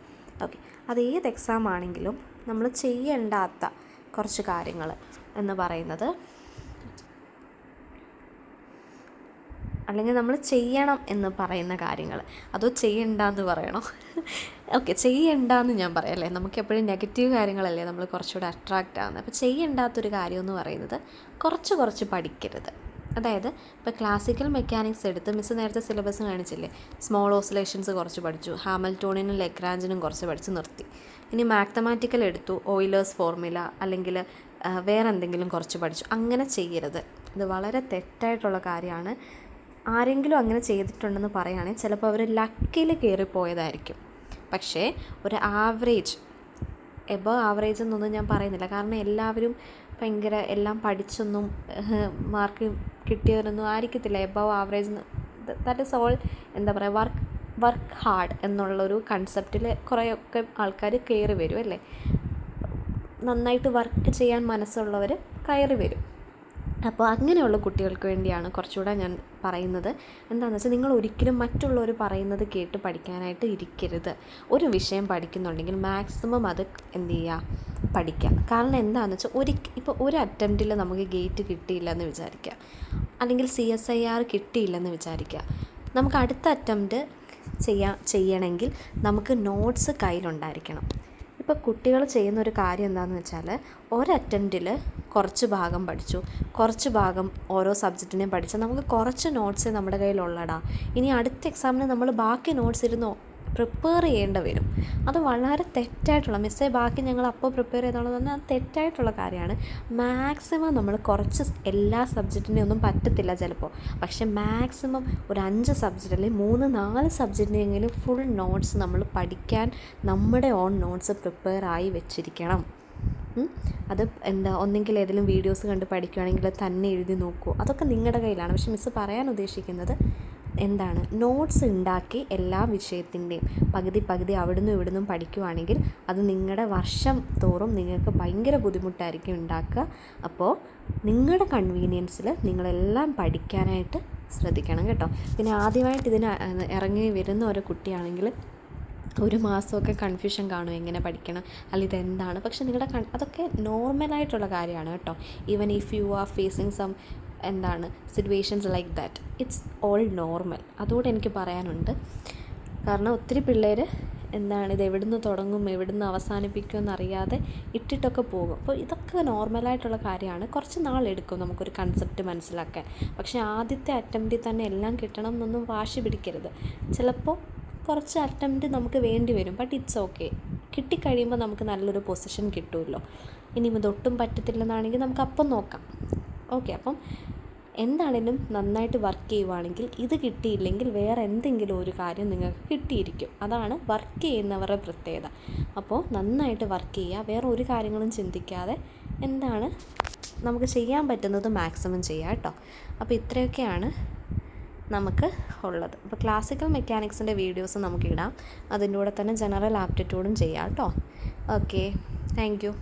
ഓക്കെ, അത് ഏത് എക്സാം ആണെങ്കിലും നമ്മൾ ചെയ്യേണ്ടാത്ത കുറച്ച് കാര്യങ്ങൾ എന്ന് പറയുന്നത്, അല്ലെങ്കിൽ നമ്മൾ ചെയ്യണം എന്ന് പറയുന്ന കാര്യങ്ങൾ, അതോ ചെയ്യണ്ടെന്ന് പറയണോ? ഓക്കെ, ചെയ്യണ്ടെന്ന് ഞാൻ പറയാമല്ലേ, നമുക്ക് എപ്പോഴും നെഗറ്റീവ് കാര്യങ്ങളല്ലേ നമ്മൾ കുറച്ചുകൂടെ അട്രാക്റ്റ് ആകുന്നത്. അപ്പോൾ ചെയ്യേണ്ടാത്തൊരു കാര്യം എന്ന് പറയുന്നത് കുറച്ച് പഠിക്കരുത്. അതായത് ഇപ്പോൾ ക്ലാസിക്കൽ മെക്കാനിക്സ് എടുത്ത് മിസ് നേരത്തെ സിലബസ് കാണിച്ചില്ലേ, സ്മോൾ ഓസിലേഷൻസ് കുറച്ച് പഠിച്ചു, ഹാമിൽട്ടോണിയനും ലെഗ്രാഞ്ചിനും കുറച്ച് പഠിച്ച് നിർത്തി. ഇനി മാത്തമാറ്റിക്കൽ എടുത്തു, ഓയിലേഴ്സ് ഫോർമുല അല്ലെങ്കിൽ വേറെ എന്തെങ്കിലും കുറച്ച് പഠിച്ചു. അങ്ങനെ ചെയ്യരുത്, ഇത് വളരെ തെറ്റായിട്ടുള്ള കാര്യമാണ്. ആരെങ്കിലും അങ്ങനെ ചെയ്തിട്ടുണ്ടെന്ന് പറയുകയാണെങ്കിൽ ചിലപ്പോൾ അവർ ലക്കിൽ കയറിപ്പോയതായിരിക്കും. പക്ഷേ ഒരു ആവറേജ് എബവ് ആവറേജ് എന്നൊന്നും ഞാൻ പറയുന്നില്ല, കാരണം എല്ലാവരും ഭയങ്കര എല്ലാം പഠിച്ചൊന്നും മാർക്ക് കിട്ടിയവരൊന്നും ആയിരിക്കത്തില്ല above average. That is all എന്താ പറയുക, വർക്ക് ഹാർഡ് എന്നുള്ളൊരു കൺസെപ്റ്റിൽ കുറേയൊക്കെ ആൾക്കാർ കയറി വരും അല്ലേ. നന്നായിട്ട് വർക്ക് ചെയ്യാൻ മനസ്സുള്ളവർ കയറി വരും. അപ്പോൾ അങ്ങനെയുള്ള കുട്ടികൾക്ക് വേണ്ടിയാണ് കുറച്ചുകൂടെ ഞാൻ പറയുന്നത്. എന്താണെന്ന് വെച്ചാൽ നിങ്ങൾ ഒരിക്കലും മറ്റുള്ളവർ പറയുന്നത് കേട്ട് പഠിക്കാനായിട്ട് ഇരിക്കരുത്. ഒരു വിഷയം പഠിക്കുന്നുണ്ടെങ്കിൽ മാക്സിമം അത് എന്ത് ചെയ്യുക, പഠിക്കുക. കാരണം എന്താണെന്ന് വെച്ചാൽ ഇപ്പോൾ ഒരു അറ്റംപ്റ്റിൽ നമുക്ക് ഗേറ്റ് കിട്ടിയില്ലെന്ന് വിചാരിക്കുക, അല്ലെങ്കിൽ CSIR കിട്ടിയില്ലെന്ന് വിചാരിക്കുക. നമുക്ക് അടുത്ത അറ്റംപ്റ്റ് ചെയ്യണമെങ്കിൽ നമുക്ക് നോട്ട്സ് കയ്യിലുണ്ടായിരിക്കണം. ഇപ്പോൾ കുട്ടികൾ ചെയ്യുന്നൊരു കാര്യം എന്താണെന്ന് വെച്ചാൽ, ഒരറ്റംപ്റ്റിൽ കുറച്ച് ഭാഗം പഠിച്ചു, കുറച്ച് ഭാഗം ഓരോ സബ്ജക്റ്റിനെയും പഠിച്ചാൽ നമുക്ക് കുറച്ച് നോട്ട്സ് നമ്മുടെ കയ്യിലുള്ളടാ. ഇനി അടുത്ത എക്സാമിന് നമ്മൾ ബാക്കി നോട്ട്സ് ഇരുന്ന് പ്രിപ്പയർ ചെയ്യേണ്ടി വരും. അത് വളരെ തെറ്റായിട്ടുള്ള, മിസ്സേ ബാക്കി ഞങ്ങൾ അപ്പോൾ പ്രിപ്പയർ ചെയ്തോളാം പറഞ്ഞാൽ അത് തെറ്റായിട്ടുള്ള കാര്യമാണ്. മാക്സിമം നമ്മൾ കുറച്ച്, എല്ലാ സബ്ജക്റ്റിനെയും ഒന്നും പറ്റത്തില്ല ചിലപ്പോൾ, പക്ഷേ മാക്സിമം ഒരു 5 സബ്ജക്റ്റ് അല്ലെങ്കിൽ 3-4 സബ്ജക്റ്റിനെങ്കിലും ഫുൾ നോട്ട്സ് നമ്മൾ പഠിക്കാൻ നമ്മുടെ ഓൺ നോട്ട്സ് പ്രിപ്പയർ ആയി വെച്ചിരിക്കണം. അത് എന്താ, ഒന്നെങ്കിൽ ഏതെങ്കിലും വീഡിയോസ് കണ്ട് പഠിക്കുകയാണെങ്കിൽ തന്നെ എഴുതി നോക്കൂ, അതൊക്കെ നിങ്ങളുടെ കയ്യിലാണ്. പക്ഷേ മിസ്സ് പറയാൻ ഉദ്ദേശിക്കുന്നത് എന്താണ്, നോട്ട്സ് ഉണ്ടാക്കി എല്ലാ വിഷയത്തിൻ്റെയും പകുതി അവിടുന്ന് ഇവിടുന്നും പഠിക്കുവാണെങ്കിൽ അത് നിങ്ങളുടെ വർഷം തോറും നിങ്ങൾക്ക് ഭയങ്കര ബുദ്ധിമുട്ടായിരിക്കും ഉണ്ടാക്കുക. അപ്പോൾ നിങ്ങളുടെ കൺവീനിയൻസിൽ നിങ്ങളെല്ലാം പഠിക്കാനായിട്ട് ശ്രദ്ധിക്കണം കേട്ടോ. പിന്നെ ആദ്യമായിട്ട് ഇതിന് ഇറങ്ങി വരുന്ന ഒരു കുട്ടിയാണെങ്കിൽ ഒരു മാസമൊക്കെ കൺഫ്യൂഷൻ കാണും, എങ്ങനെ പഠിക്കണം, അല്ലെങ്കിൽ ഇതെന്താണ്. പക്ഷെ നിങ്ങളുടെ അതൊക്കെ നോർമലായിട്ടുള്ള കാര്യമാണ് കേട്ടോ. Even if you are facing some എന്താണ് situations like that, it's all normal. അതുകൂടെ എനിക്ക് പറയാനുണ്ട്. കാരണം ഒത്തിരി പിള്ളേർ എന്താണ്, ഇത് എവിടുന്ന് തുടങ്ങും എവിടുന്ന് അവസാനിപ്പിക്കുമെന്നറിയാതെ ഇട്ടിട്ടൊക്കെ പോകും. അപ്പോൾ ഇതൊക്കെ നോർമലായിട്ടുള്ള കാര്യമാണ്. കുറച്ച് നാളെടുക്കും നമുക്കൊരു കൺസെപ്റ്റ് മനസ്സിലാക്കാൻ. പക്ഷേ ആദ്യത്തെ അറ്റംപ്റ്റിൽ തന്നെ എല്ലാം കിട്ടണം എന്നൊന്നും വാശി പിടിക്കരുത്. ചിലപ്പോൾ കുറച്ച് അറ്റംപ്റ്റ് നമുക്ക് വേണ്ടി വരും, ബട്ട് ഇറ്റ്സ് ഓക്കെ. കിട്ടിക്കഴിയുമ്പോൾ നമുക്ക് നല്ലൊരു പൊസിഷൻ കിട്ടുമല്ലോ. ഇനി ഇതൊട്ടും പറ്റത്തില്ലെന്നാണെങ്കിൽ നമുക്ക് അപ്പം നോക്കാം. ഓക്കെ, അപ്പം എന്താണേലും നന്നായിട്ട് വർക്ക് ചെയ്യുവാണെങ്കിൽ ഇത് കിട്ടിയില്ലെങ്കിൽ വേറെ എന്തെങ്കിലും ഒരു കാര്യം നിങ്ങൾക്ക് കിട്ടിയിരിക്കും. അതാണ് വർക്ക് ചെയ്യുന്നവരുടെ പ്രത്യേകത. അപ്പോൾ നന്നായിട്ട് വർക്ക് ചെയ്യുക, വേറെ ഒരു കാര്യങ്ങളും ചിന്തിക്കാതെ എന്താണ് നമുക്ക് ചെയ്യാൻ പറ്റുന്നത് മാക്സിമം ചെയ്യുക കേട്ടോ. അപ്പോൾ ഇത്രയൊക്കെയാണ് നമുക്ക് ഉള്ളത്. അപ്പോൾ ക്ലാസിക്കൽ മെക്കാനിക്സിൻ്റെ വീഡിയോസ് നമുക്കിടാം, അതിൻ്റെ കൂടെ തന്നെ ജനറൽ ആപ്റ്റിറ്റ്യൂഡും ചെയ്യാം കേട്ടോ. Okay, thank you.